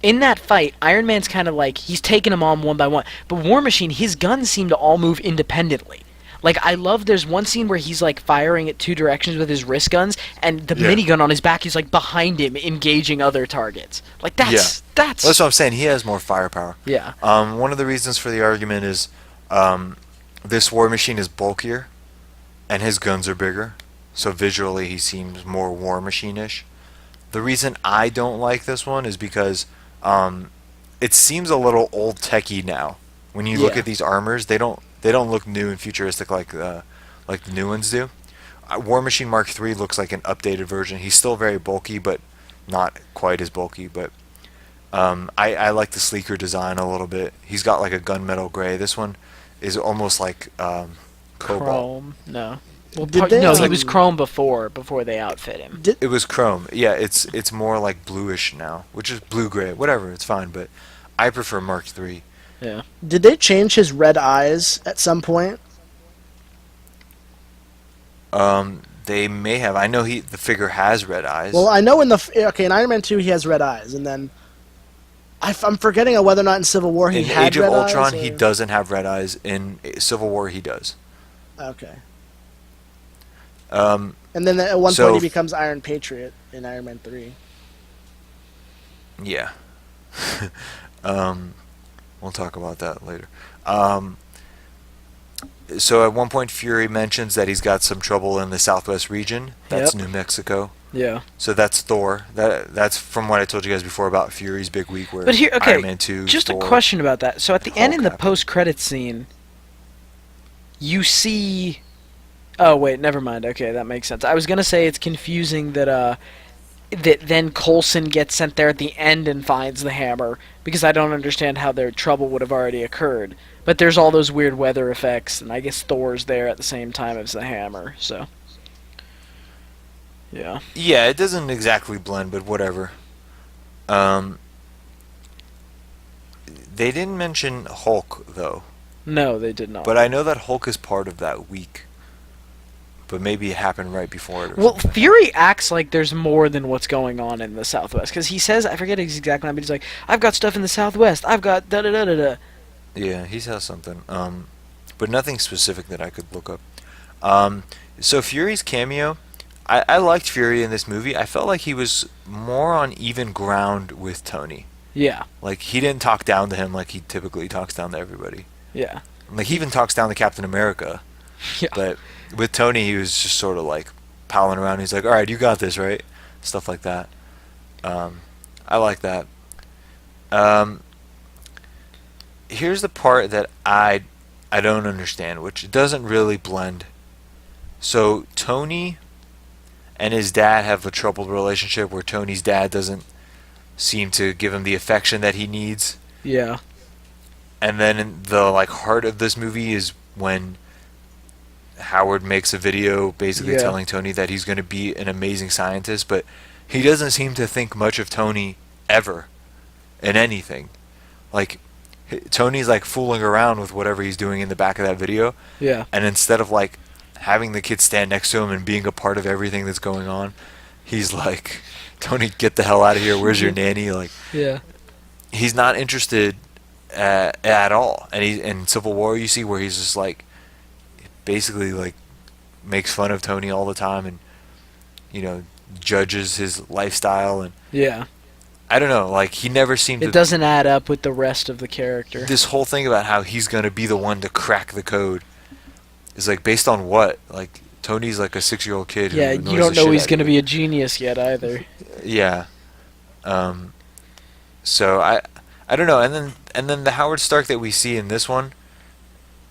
In that fight, Iron Man's kind of like, he's taking them on one by one. But War Machine, his guns seem to all move independently. Like, I love, there's one scene where he's, like, firing at two directions with his wrist guns, and the
Yeah.
minigun on his back is, like, behind him, engaging other targets. Like, that's...
Well, that's what I'm saying. He has more firepower.
Yeah.
One of the reasons for the argument is this War Machine is bulkier, and his guns are bigger, so visually he seems more War Machine-ish. The reason I don't like this one is because it seems a little old techie now. When you look
Yeah.
at these armors, they don't look new and futuristic like the new ones do. War Machine Mark III looks like an updated version. He's still very bulky, but not quite as bulky. But I like the sleeker design a little bit. He's got like a gunmetal gray. This one is almost like cobalt.
Chrome. No. Well,
Did they,
no, he
um,
was chrome before they outfit him.
It was chrome. Yeah, it's more like bluish now, which is blue gray. Whatever, it's fine. But I prefer Mark III.
Yeah.
Did they change his red eyes at some point?
They may have. I know the figure has red eyes.
Well, I know in in Iron Man 2 he has red eyes, and then I'm forgetting whether or not in Civil War he
in
had
Age of
red
Ultron,
eyes.
he doesn't have red eyes. In Civil War, he does.
Okay.
Um,
And then at one
So-
point he becomes Iron Patriot in Iron Man 3.
yeah. We'll talk about that later. So at one point, Fury mentions that he's got some trouble in the Southwest region. That's
Yep.
New Mexico.
Yeah.
So that's Thor. That's from what I told you guys before about Fury's big week. Where
But here, okay,
Iron Man 2,
just
Thor,
a question about that. So at the end
Hulk
in the
happened.
post-credit scene, you see. Oh wait, never mind. Okay, that makes sense. I was gonna say it's confusing that that then Coulson gets sent there at the end and finds the hammer because I don't understand how their trouble would have already occurred. But there's all those weird weather effects, and I guess Thor's there at the same time as the hammer. So. Yeah.
Yeah, it doesn't exactly blend, but whatever. They didn't mention Hulk though,
No, they did not.
but I know that Hulk is part of that week. But maybe it happened right before it. Or
Well,
something.
Fury acts like there's more than what's going on in the Southwest because he says, I forget his exact line, but he's like, "I've got stuff in the Southwest. I've got da da da da da."
Yeah, he has something. But nothing specific that I could look up. So Fury's cameo, I liked Fury in this movie. I felt like he was more on even ground with Tony.
Yeah,
Like he didn't talk down to him like he typically talks down to everybody.
yeah,
Like he even talks down to Captain America.
yeah.
But with Tony, he was just sort of like palling around. He's like, "All right, you got this, right?" Stuff like that. I like that. Here's the part that I don't understand, which doesn't really blend. So Tony and his dad have a troubled relationship where Tony's dad doesn't seem to give him the affection that he needs.
Yeah.
And then in the heart of this movie is when Howard makes a video basically
Yeah.
telling Tony that he's going to be an amazing scientist, but he doesn't seem to think much of Tony ever in anything. Like Tony's like fooling around with whatever he's doing in the back of that video,
Yeah.
and instead of like having the kid stand next to him and being a part of everything that's going on, he's like, "Tony, get the hell out of here. Where's your nanny?" Like
Yeah.
he's not interested at all. And he in Civil War you see where he's just like basically like makes fun of Tony all the time and judges his lifestyle, and
Yeah.
I don't know, like he never seemed
It
to
doesn't add up with the rest of the character.
this whole thing about how he's going to be the one to crack the code is like based on what? Like Tony's like a 6-year-old kid
Yeah,
who
you
annoys
don't
the
know
shit
he's
out
going to
of
be
you.
a genius yet either.
Yeah. So I don't know, and then the Howard Stark that we see in this one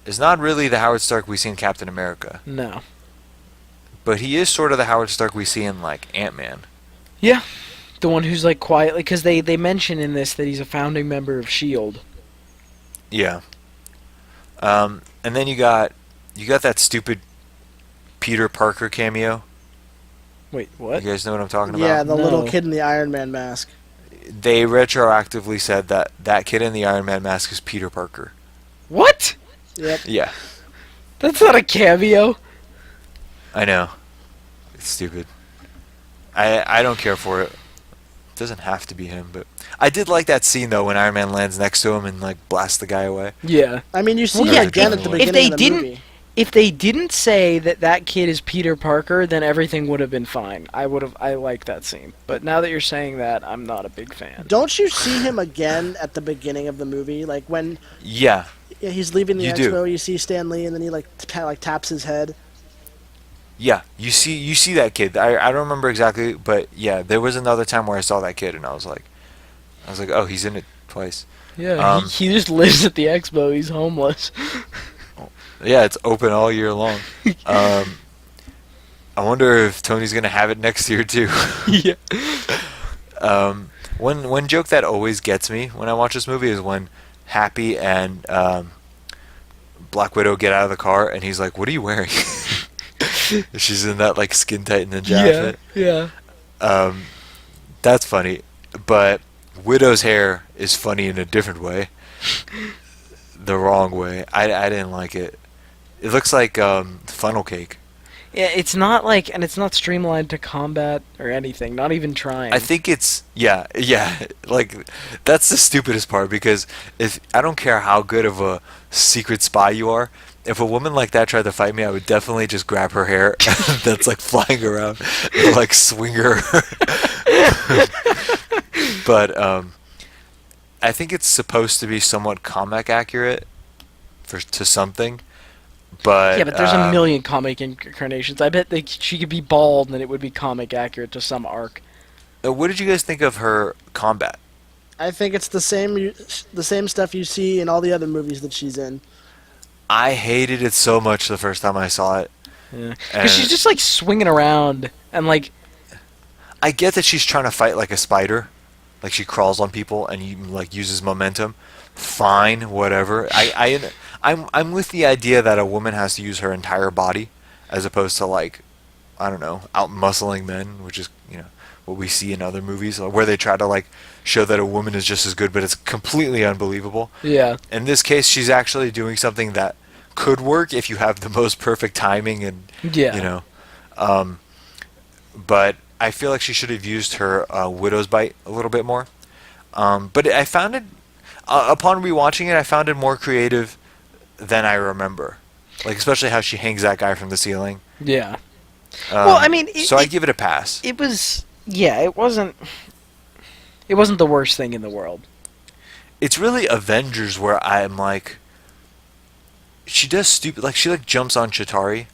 is not really the Howard Stark we see in Captain America,
No.
but he is sort of the Howard Stark we see in like Ant-Man.
Yeah. The one who's like quietly, because they mention in this that he's a founding member of S.H.I.E.L.D.
Yeah. And then you got that stupid Peter Parker cameo.
Wait, what?
You guys know what I'm talking about?
Yeah, the little
No.
kid in the Iron Man mask.
They retroactively said that kid in the Iron Man mask is Peter Parker.
What?
Yep.
Yeah,
That's not a cameo.
I know. It's stupid. I don't care for it. It doesn't have to be him, but I did like that scene though when Iron Man lands next to him and like blasts the guy away.
Yeah.
I mean, you see
Well,
it
yeah,
again
if-
at the
if
beginning
they
of the
didn't-
movie.
If they didn't say that kid is Peter Parker, then everything would have been fine. I liked that scene. But now that you're saying that, I'm not a big fan.
Don't you see him again at the beginning of the movie? Like when
Yeah,
he's leaving the
You do.
expo, you see Stan Lee, and then he kind of like taps his head.
yeah. You see that kid. I don't remember exactly, but yeah, there was another time where I saw that kid and I was like, oh, he's in it twice.
Yeah,
Um,
he just lives at the expo. He's homeless.
Yeah, it's open all year long. I wonder if Tony's gonna have it next year too.
Yeah.
One joke that always gets me when I watch this movie is when Happy and Black Widow get out of the car and he's like, "What are you wearing?" She's in that like skin tight ninja outfit.
Yeah.
That's funny, but Widow's hair is funny in a different way. The wrong way. I didn't like it. It looks like funnel cake.
Yeah, it's not like, and it's not streamlined to combat or anything. Not even trying.
I think it's yeah. Like that's the stupidest part because if I don't care how good of a secret spy you are, if a woman like that tried to fight me, I would definitely just grab her hair that's like flying around and like swing her. But I think it's supposed to be somewhat comic accurate to something. But
Yeah, but there's a million comic incarnations. I bet she could be bald and it would be comic accurate to some arc.
What did you guys think of her combat?
I think it's the same stuff you see in all the other movies that she's in.
I hated it so much the first time I saw it.
Yeah,
And
because she's just like swinging around and like
I get that she's trying to fight like a spider, like she crawls on people and like uses momentum. Fine, whatever. I'm with the idea that a woman has to use her entire body, as opposed to like, I don't know, out muscling men, which is what we see in other movies, where they try to like show that a woman is just as good, but it's completely unbelievable.
yeah.
In this case, she's actually doing something that could work if you have the most perfect timing and
Yeah.
But I feel like she should have used her widow's bite a little bit more. But I found it upon rewatching it, I found it more creative than I remember. Like especially how she hangs that guy from the ceiling.
Yeah. Well, I mean,
so I give it a pass.
It was, yeah, it wasn't the worst thing in the world.
It's really Avengers where I'm like, she does stupid, like she like jumps on Chitauri.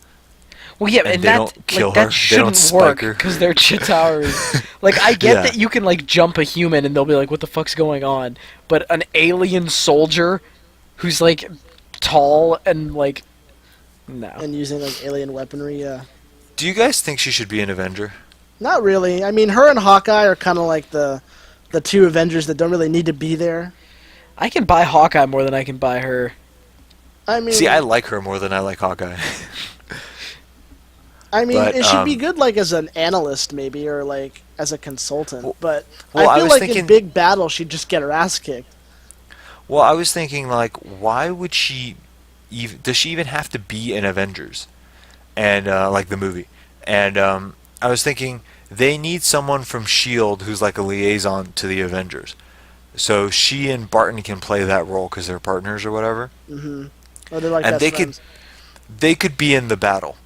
Well, yeah,
And
and
they
that
don't kill
like,
her.
that
They don't
shouldn't
spike
work
her.
because they're Chitauri. Like, I get
Yeah.
that you can like jump a human and they'll be like, "What the fuck's going on?" But an alien soldier who's like tall and like, no.
And using like alien weaponry.
Do you guys think she should be an Avenger?
Not really. I mean, her and Hawkeye are kind of like the two Avengers that don't really need to be there.
I can buy Hawkeye more than I can buy her.
I mean,
See, I like her more than I like Hawkeye. But,
it should be good like as an analyst maybe, or like as a consultant. But
well, I
I feel
was
like
thinking-
in big battle she'd just get her ass kicked.
Well, I was thinking like, why would she? Does she even have to be in Avengers? And like the movie. And I was thinking they need someone from Shield who's like a liaison to the Avengers. So she and Barton can play that role because they're partners or whatever.
Or they're like
And
best
they
friends.
they could be in the battle,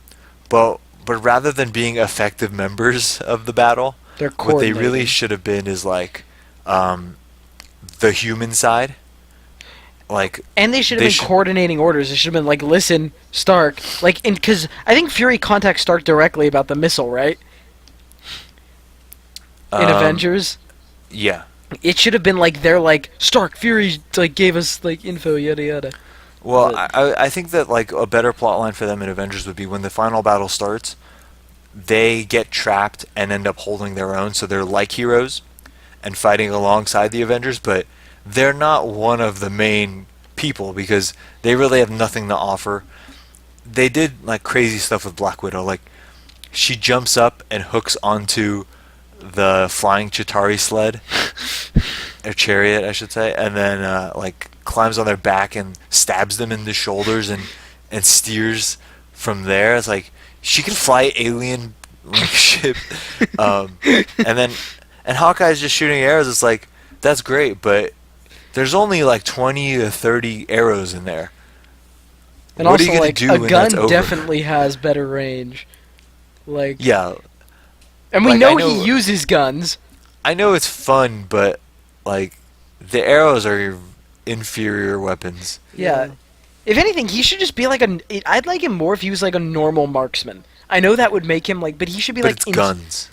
but rather than being effective members of the battle,
They're
what they really
coordinating.
should have been is like the human side. Like
And they should
They
have been
should-
coordinating orders. They should have been like, "Listen, Stark." Like, because I think Fury contacts Stark directly about the missile, right? In Avengers,
Yeah.
it should have been like they're like, "Stark, Fury like gave us like info, yada yada."
Well,
But-
I think that like a better plot line for them in Avengers would be when the final battle starts, they get trapped and end up holding their own, so they're like heroes and fighting alongside the Avengers, but they're not one of the main people because they really have nothing to offer. They did like crazy stuff with Black Widow, like she jumps up and hooks onto the flying Chitauri sled, or chariot, I should say, and then like climbs on their back and stabs them in the shoulders and steers from there. It's like she can fly alien like ship, and Hawkeye's just shooting arrows. It's like that's great, but there's only like 20 to 30 arrows in there.
And
What are
also,
you gonna
like,
do
a
when
gun
that's over?
definitely has better range. Like,
Yeah,
and we
like,
know,
I know-
he uses guns.
I know it's fun, but like the arrows are inferior weapons.
Yeah. If anything, he should just be like I'd like him more if he was like a normal marksman. I know that would make him like, but he should be
But
like
it's guns.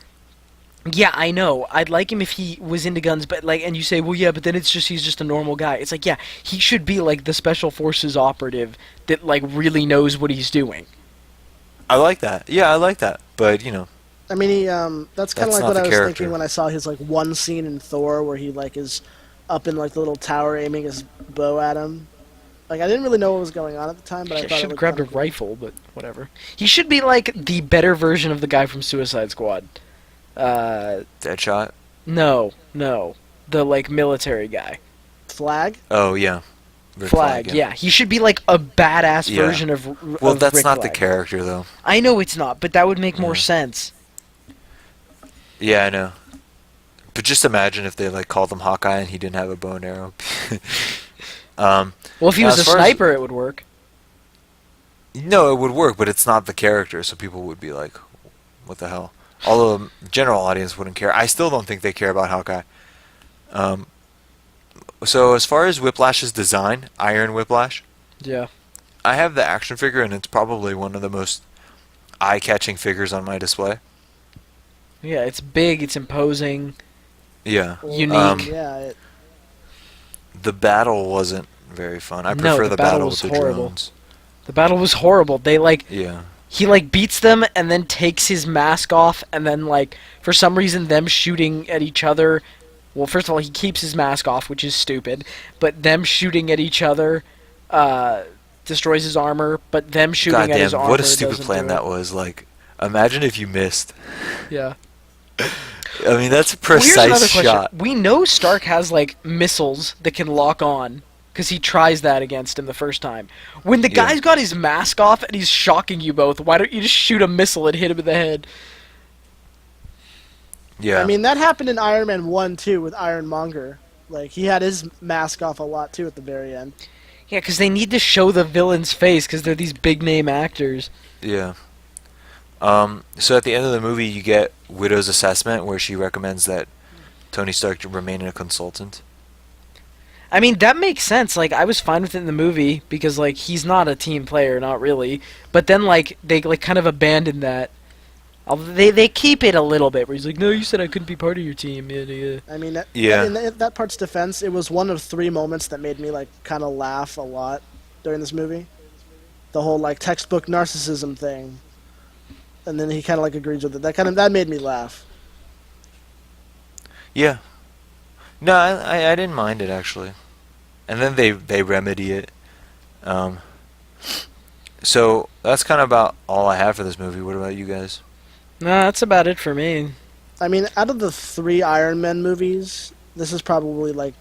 Yeah, I know. I'd like him if he was into guns, but like, and you say, well, yeah, but then he's just a normal guy. It's like, yeah, he should be like the special forces operative that like really knows what he's doing.
I like that. Yeah, I like that. but you know,
I mean, he that's kind of
That's
like
not
what
the
I was
character.
thinking when I saw his like one scene in Thor where he like is up in like the little tower aiming his bow at him. Like I didn't really know what was going on at the time, but I
I
thought
should
it
have
looked
grabbed a
kind of cool.
rifle, but whatever. He should be like the better version of the guy from Suicide Squad.
Deadshot.
No, the like military guy.
Flag.
Oh yeah, Rick
Flag, yeah. He should be like a badass
Yeah.
version of.
Well,
of
that's
Rick
not the
Flag.
character though.
I know it's not, but that would make more
Yeah.
sense.
Yeah, I know. But just imagine if they like called him Hawkeye and he didn't have a bow and arrow.
Well, if he
Now,
was a
as far as-
sniper, it would work.
No, it would work, but it's not the character, so people would be like, "What the hell?" Although the general audience wouldn't care. I still don't think they care about Hawkeye. Um, so as far as Whiplash's design, Iron Whiplash,
Yeah.
I have the action figure, and it's probably one of the most eye-catching figures on my display.
Yeah, it's big, it's imposing.
Yeah.
Unique.
Yeah.
The battle wasn't very fun. I
No,
prefer
the
the
battle
battle
was
with the
horrible.
drones.
The battle was horrible. They like
Yeah.
he like beats them and then takes his mask off and then like for some reason them shooting at each other. Well, first of all, he keeps his mask off, which is stupid. But them shooting at each other destroys his armor. But them shooting at his
Goddamn,
armor
what a stupid
doesn't
plan
do
that
it.
was. Like, imagine if you missed.
Yeah.
I mean, that's a
Well, here's another
precise
question.
shot.
We know Stark has like missiles that can lock on because he tries that against him the first time. When the
Yeah.
guy's got his mask off and he's shocking you both, why don't you just shoot a missile and hit him in the head?
Yeah.
I mean, that happened in Iron Man 1 too with Ironmonger. Like he had his mask off a lot too at the very end.
Yeah, because they need to show the villain's face because they're these big name actors.
Yeah. So at the end of the movie, you get Widow's assessment where she recommends that Tony Stark remain a consultant.
I mean, that makes sense. Like, I was fine with it in the movie because, like, he's not a team player, not really. But then, like, they like kind of abandoned that. They keep it a little bit where he's like, no, you said I couldn't be part of your team. Yeah.
I mean,
Yeah.
in that part's defense, it was one of 3 moments that made me like kind of laugh a lot during this movie. The whole like textbook narcissism thing, and then he kind of like agrees with it. That made me laugh.
Yeah. No, I didn't mind it actually. And then they remedy it. So that's kind of about all I have for this movie. What about you guys?
No, that's about it for me.
I mean, out of the 3 Iron Man movies, this is probably like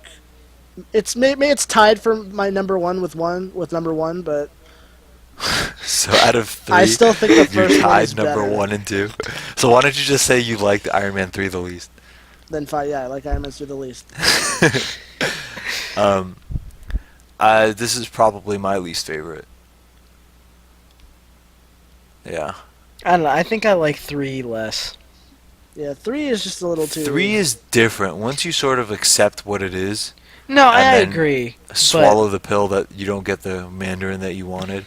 it's maybe it's tied for my number 1 with number 1, but
So out of 3,
I still think the
you're
first one
tied
is
number
better.
1 and 2. So why don't you just say you liked Iron Man 3 the least?
then 5, yeah, I like Iron Man 3 the least.
This is probably my least favorite. Yeah.
I don't know. I think I like 3 less.
Yeah, 3 is just a little too.
3 is different. Once you sort of accept what it is,
No, I
then
agree.
swallow the pill that you don't get the Mandarin that you wanted,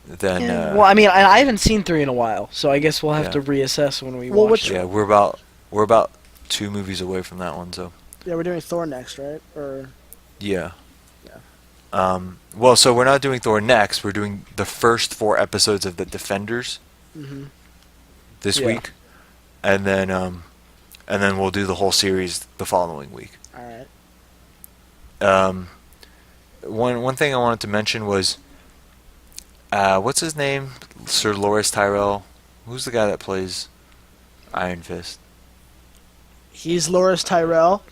then
Yeah,
Well, I mean, I haven't seen 3 in a while, so I guess we'll have
Yeah.
to reassess when we
Well,
watch
which-
it.
yeah, we're about 2 movies away from that one. So
Yeah, we're doing Thor next, right? Or
yeah.
Yeah.
Well, so we're not doing Thor next. We're doing the first 4 episodes of The Defenders this
Yeah.
week, and then we'll do the whole series the following week.
all right.
One thing I wanted to mention was, what's his name? Sir Loris Tyrell. Who's the guy that plays Iron Fist?
He's Loris Tyrell.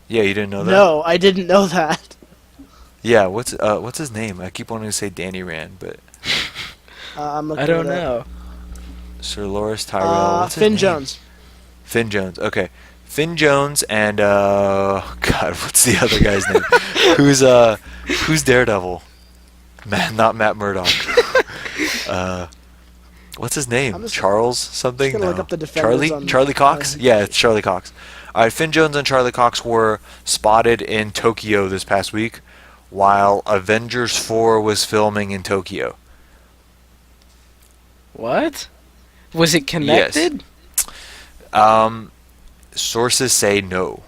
Yeah, you didn't know that?
No, I didn't know that.
Yeah, what's his name? I keep wanting to say Danny Rand, but
I'm looking
I don't
it up.
know.
Sir Loris Tyrell. What's his
Finn
name?
Jones.
Finn Jones. Okay, Finn Jones and God, what's the other guy's name? Who's Daredevil? Not Matt Murdock. What's his name?
I'm just-
Charles something?
gonna look
No.
up the Defenders on-
Charlie Cox? Yeah, it's Charlie Cox. All right, Finn Jones and Charlie Cox were spotted in Tokyo this past week, while Avengers 4 was filming in Tokyo.
What? Was it connected?
Sources say no.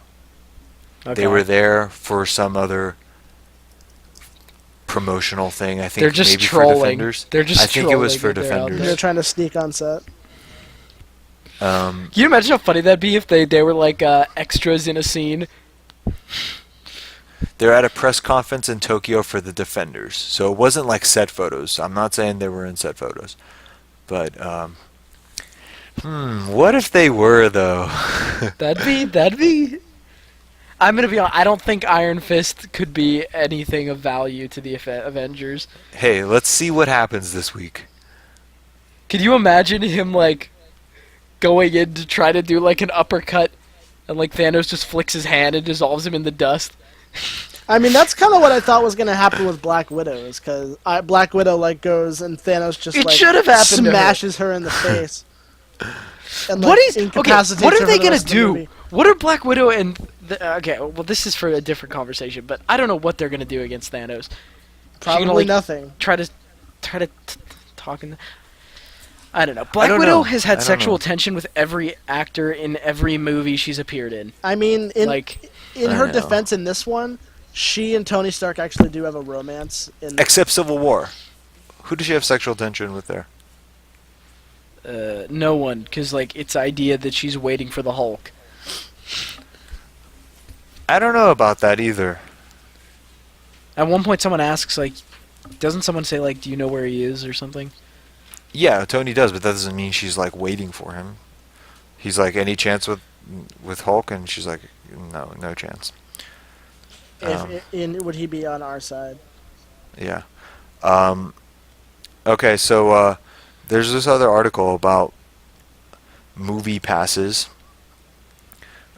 Okay.
They were there for some other promotional thing. I think
They're just
maybe
trolling.
for Defenders.
They're just
I think it was for
trolling that they're out
Defenders.
They're trying to sneak on set.
Can you imagine how funny that'd be if they were like extras in a scene?
They're at a press conference in Tokyo for the Defenders, so it wasn't like set photos. I'm not saying they were in set photos, but what if they were though?
That'd be. I'm gonna be honest. I don't think Iron Fist could be anything of value to the Avengers.
Hey, let's see what happens this week.
Could you imagine him like going in to try to do like an uppercut, and like Thanos just flicks his hand and dissolves him in the dust?
I mean, that's kind of what I thought was going to happen with Black Widow, is because Black Widow like goes and Thanos just
It
like
should have happened to her.
smashes her in the face. And,
What is okay?
incapacitates
What
her
are
for
they
the
gonna
rest of the
do?
movie.
What are Black Widow and okay? Well, this is for a different conversation, but I don't know what they're gonna do against Thanos.
Probably
like,
nothing.
Try to talk in. I don't know. Black
don't
Widow
know.
has
I
had
don't
sexual
know.
tension with every actor in every movie she's appeared in.
I mean, in
I
her
know.
defense in this one, she and Tony Stark actually do have a romance.
Except Civil War. Who does she have sexual tension with there?
No one, because like it's idea that she's waiting for the Hulk.
I don't know about that either.
At one point, someone asks like, doesn't someone say like, "Do you know where he is?" or something?
Yeah, Tony does, but that doesn't mean she's like waiting for him. He's like, any chance with Hulk, and she's like, no chance.
Would he be on our side?
Yeah. Okay, so there's this other article about movie passes.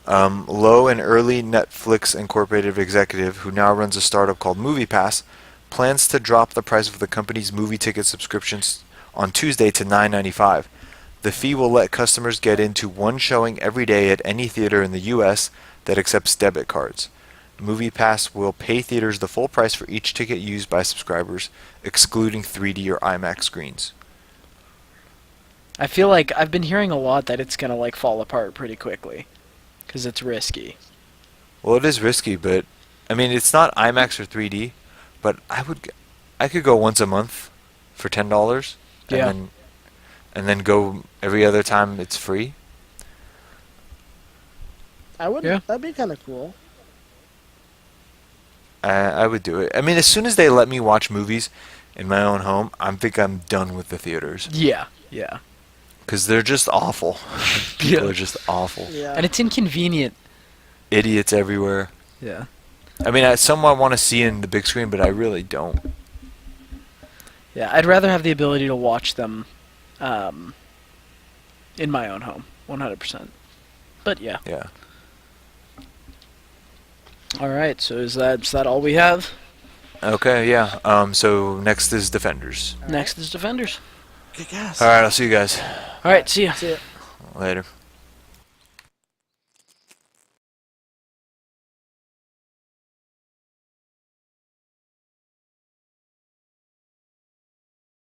Low and early Netflix Incorporated executive, who now runs a startup called MoviePass, plans to drop the price of the company's movie ticket subscriptions on Tuesday to $9.95. The fee will let customers get into one showing every day at any theater in the U.S. that accepts debit cards. MoviePass will pay theaters the full price for each ticket used by subscribers, excluding 3D or IMAX screens.
I feel like I've been hearing a lot that it's gonna like fall apart pretty quickly, because it's risky.
Well, it is risky, but I mean, it's not IMAX or 3D, but I could go once a month for $10,
Yeah.
and then go every other time it's free.
I would.
Yeah.
That'd be kind of cool.
I would do it. I mean, as soon as they let me watch movies in my own home, I'm done with the theaters,
Yeah.
because they're just awful. People
Yeah.
are just awful.
Yeah.
And it's inconvenient.
Idiots everywhere.
Yeah.
I mean, some I want to see in the big screen, but I really don't.
Yeah, I'd rather have the ability to watch them in my own home, 100%. But yeah.
Yeah.
All right. So is that all we have?
Okay, yeah. So next is Defenders.
Next is Defenders.
Kick ass.
All right, I'll see you guys
All right. See ya.
See ya.
later.